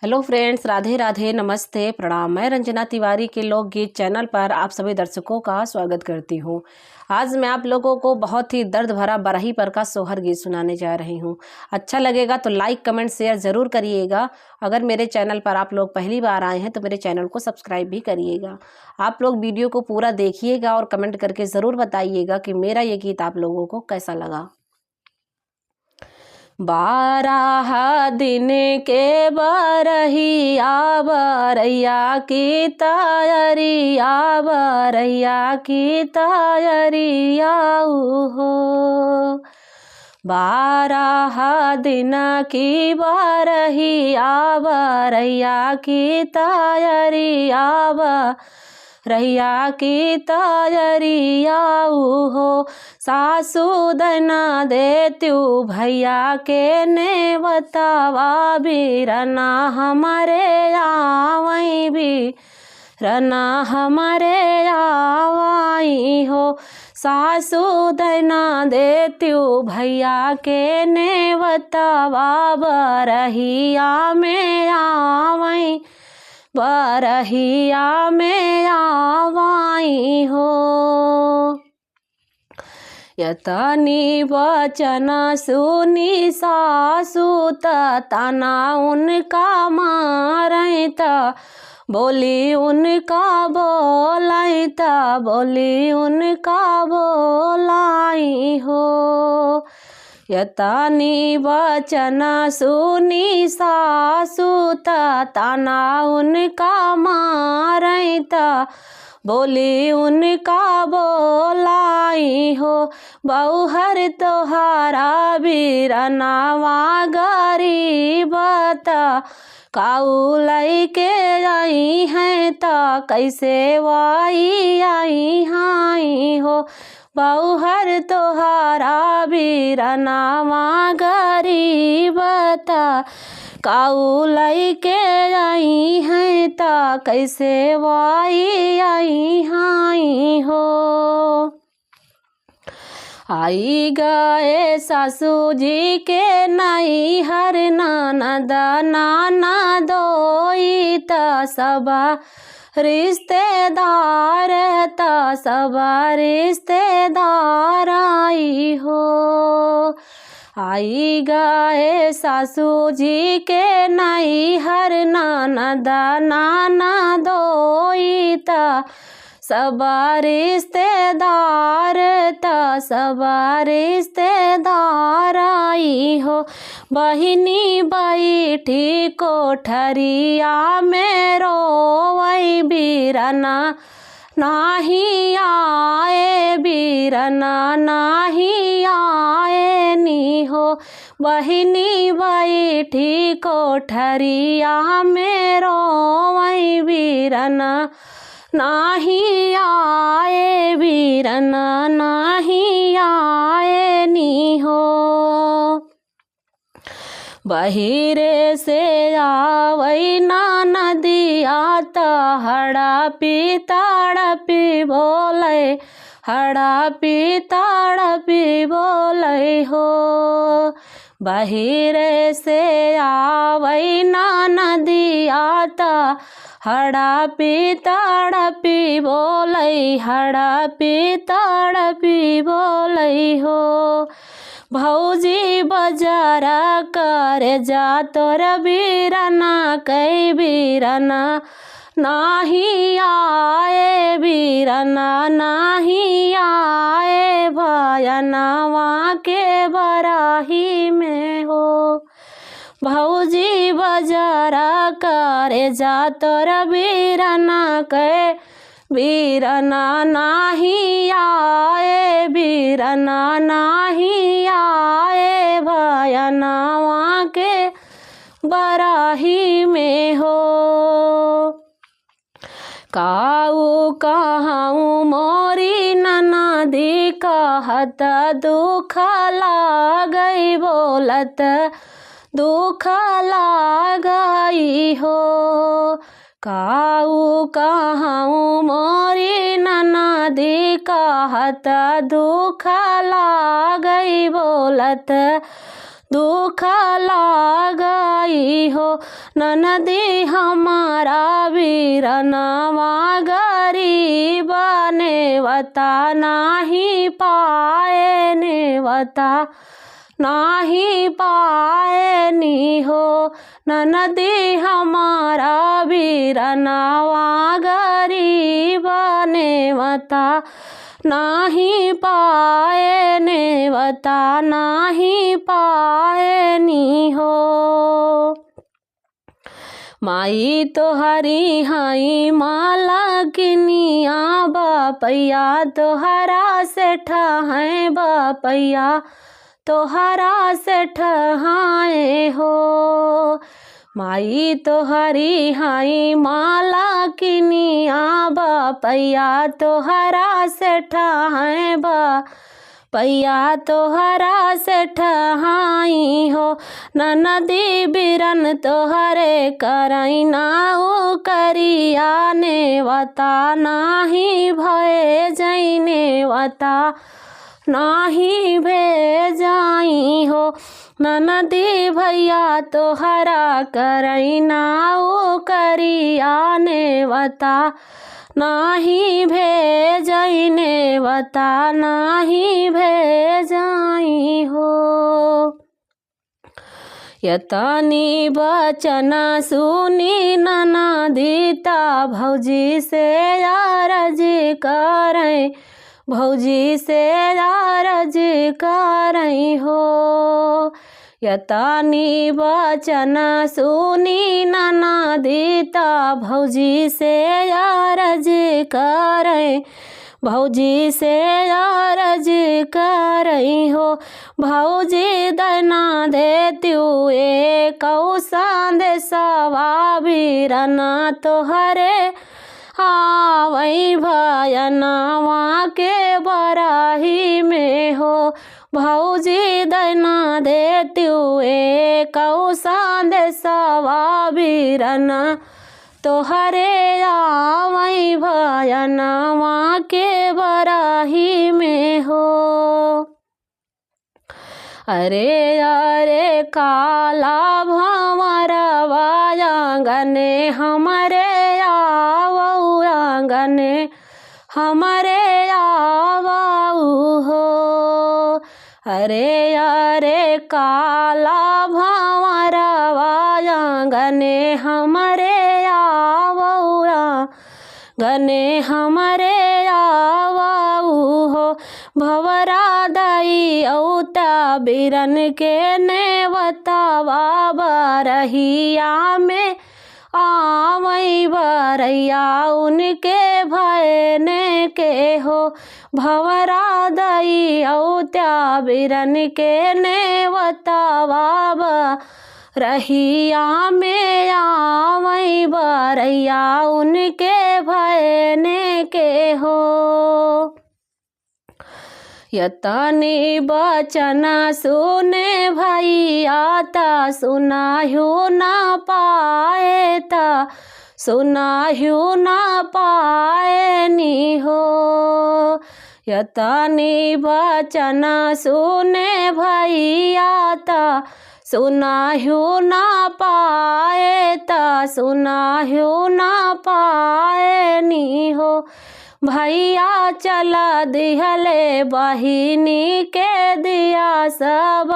Hello friends, Radhe Radhe, नमस्ते, प्रणाम। मैं रंजना तिवारी के लोकगीत चैनल पर आप सभी दर्शकों का स्वागत करती हूँ। आज मैं आप लोगों को बहुत ही दर्द भरा बरही पर का सोहर गीत सुनाने जा रही हूँ। अच्छा लगेगा तो लाइक कमेंट शेयर ज़रूर करिएगा। अगर मेरे चैनल पर आप लोग पहली बार आए हैं तो मेरे चैनल को सब्सक्राइब भी करिएगा। आप लोग वीडियो को पूरा देखिएगा और कमेंट करके ज़रूर बताइएगा कि मेरा ये गीत आप लोगों को कैसा लगा। 12 दिन के बरहिया बरैया की तैयारिया बरैया की तैयारिया हो। 12 दिन की बरहिया बरैया की तैयारिया रहिया की तैयारिया हो। सासू दना देत्यू भैया के ने बतावा बीरना हमारे आवई भी रना हमारे आवाई हो। सासू दना देत्यू भैया के ने बतावा बरहिया में आवई बरहिया में आवाई हो। यतनी वचन सुनी सासू तना उनका मारई बोली उनका बोलाई बोली उनका बोलाई हो। यतनी वचन सुनी सासू तना उनका मारई बोली उनका बोलाई हो। बहुहर तोहारा बीरनावा गरीबत काऊ लैके आई हैं त कैसे वाई आई हाई हो। बहुहर तोहारा बीरनावा गरीबत काऊ लैके आई हैं त कैसे वाई आई हाई हो। आई गए सासू जी के नई हर ननद नाना दोई त सबा रिश्तेदार त सबा रिश्तेदार आई हो। आई गए सासू जी के नई हर ननद नाना दोई त सबा रिश्तेदार त सबा रिश्तेदार आई हो। बहिनी बैठी कोठरिया में रोवई बीरना नाही आए बीरना नाही आए नी हो। बहिनी बैठी कोठरिया में रोवई बीरना नाही आए बीरना नाही आए नी हो। बहिरे से आवई ना नदिया हड़पी तड़पी बोले हड़पी तड़पी बोले हो। बहिरे से आवई ना नदिया हड़पी तड़पी बोले हड़पी तड़पी बोले हो। भौजी बाजार कर जा तोर बीरना कई बीरना नाही आए बीरना नाही आए भयनवा के बराही में हो। भौजी बाजार कर जा तोर बीरना के बीरना नाही आए बीरना नाही आए भयनवा के बराही में हो। काऊ कहाऊ मोरी ननदी कहत दुख लागई बोलत दुख लागई हो। काऊ कहाऊ मोरी ननदी कहत दुख लागई बोलत दुख लागई हो। ननदी हमारा वीरनवा गरीब नेवता नाही पाए, नेवता नाही पाए नी हो। ननदी हमारा वीरनवा गरीब नेवता नाही पाए, नेवता नाही पाए नी हो। माई तोहरी हाई माला किनिया, बापैया तोहरा से ठहाए, बापैया तोहरा से ठहाए हो। माई तोहरी हाई माला किनिया, बापैया तोहरा से ठहाए, बापैया तोहरा से ठहाई हो। ननदी बिरन तोहरे करैना ओ करिया, नेवता नाही भय जई, नेवता नाही भेजाई हो। ननदी भैया तोहरा करैना ओ करिया, नेवता नाही भेजई, नेवता नाही भेजाई हो। यतनी बचन सुनी ननदीता, भौजी से अरज करें, भौजी से अरज करई हो। यतनी बचन सुनी ननदीता, भौजी से अरज करई, भौजी से अरज करई हो। भौजी दना देत्यू एक संदेशवा, वीरना तोहरे आवई भयनवा के बराही में हो। भौजी दना देत्यू एक संदेशवा, वीरना तोहरे आवई भयनवा के बराही में हो। अरे अरे काला भंवरवा आंगने हमरे आवऊ, आंगने हमरे आवऊ हो। अरे अरे काला भंवरवा आंगने हमरे आवऊ, आंगने हमरे आवऊ हो। भंवरा दई औता बिरन के नेवतावा, बरहिया में आवई बरैया उनके भयने के हो। भंवरा दई औता बिरन के नेवतावा, बरहिया में आवई बरैया उनके भयने के हो। यतनी बचन सुने भैया, ता सुनाहु ना पाए, ता सुनाहु ना पाए नी हो। यतनी बचन सुने भैया, ता सुनाहु ना पाए, ता सुनाहु ना पाए नी हो। भैया चला दिहले बहिनी के दिया, सब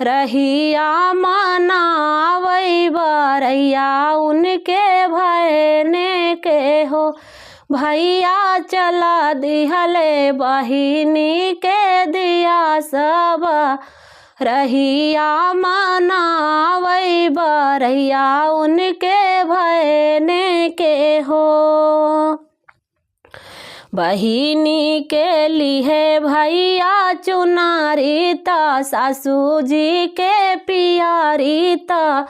रहिया मनावई बरैया उनके भयने के हो। भैया चला दिहले बहिनी के दिया, सब रहिया मनावई बरैया उनके भयने के हो। बहिनी के लिए भैया चुनारी, ता सासू जी के पियारी, ता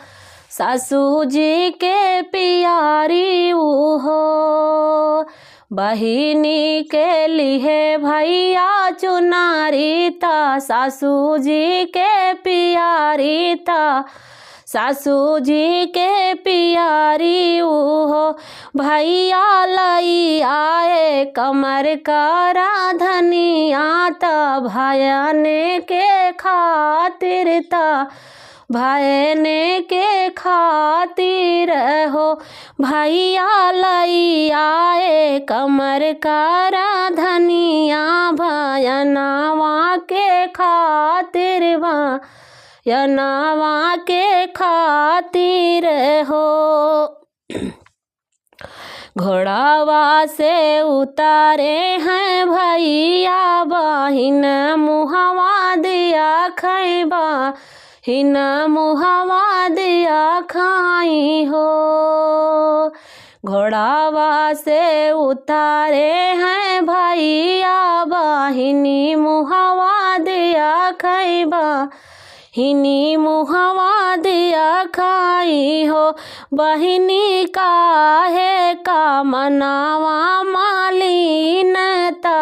सासू जी के पियारी हो। बहिनी के लिए भैया चुनारी, ता सासू जी के पियारी, ता सासू जी के पियारी हो। भैया लई आए कमर का धनिया त भयने के खातिर ता भयने के खातिर हो। भैया लई आए कमर का धनिया भयनावा के खातिर भयनावा के खातिर हो। घोड़ावा से उतारे हैं भैया बहिन मुहवा दिया खैबा हिन मुहवा दिया खाई हो। घोड़ावा से उतारे हैं भैया बहिनी मुहवा दिया खैबा हिनी मुहवा दिया खाई हो। बहिनी काहे का मनावा मालिन ता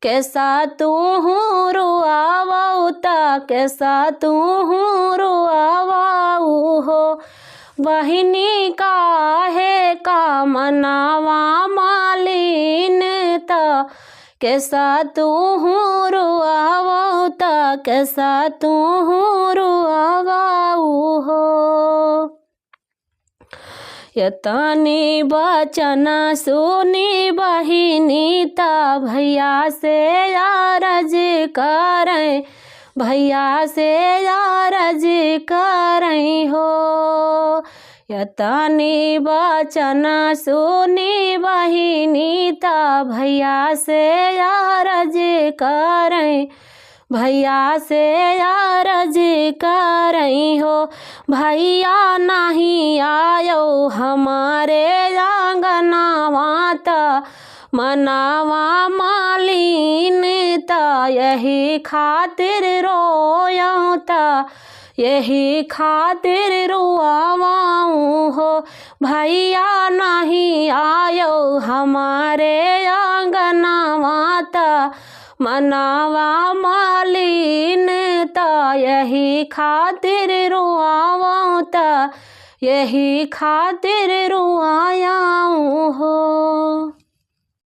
कैसा तू हूँ रुआवता कैसा तू हूँ रुआवाऊ हो। बहिनी काहे का मनावा मालिन ता कैसा तू हूँ रुआवता कैसा तू हूँ रुआवाऊ हो। यतनी बचना सुनी बहिनी ता भैया से अरज करें भैया से अरज करें हो। यतनी बचना सुनी बहिनी ता भैया से अरज करें भैया से अरज करें हो। भैया नहीं आयो हमारे आंगनवा ता मनावा मालिन ता यही खातिर रोयौ ता यही खातिर रुआवाऊ हो। भैया नहीं आयो हमारे आंगनवा ता मनावा मालिन ता यही खातिर रुआवाऊ ता यही खातिर रुआयाऊ हो।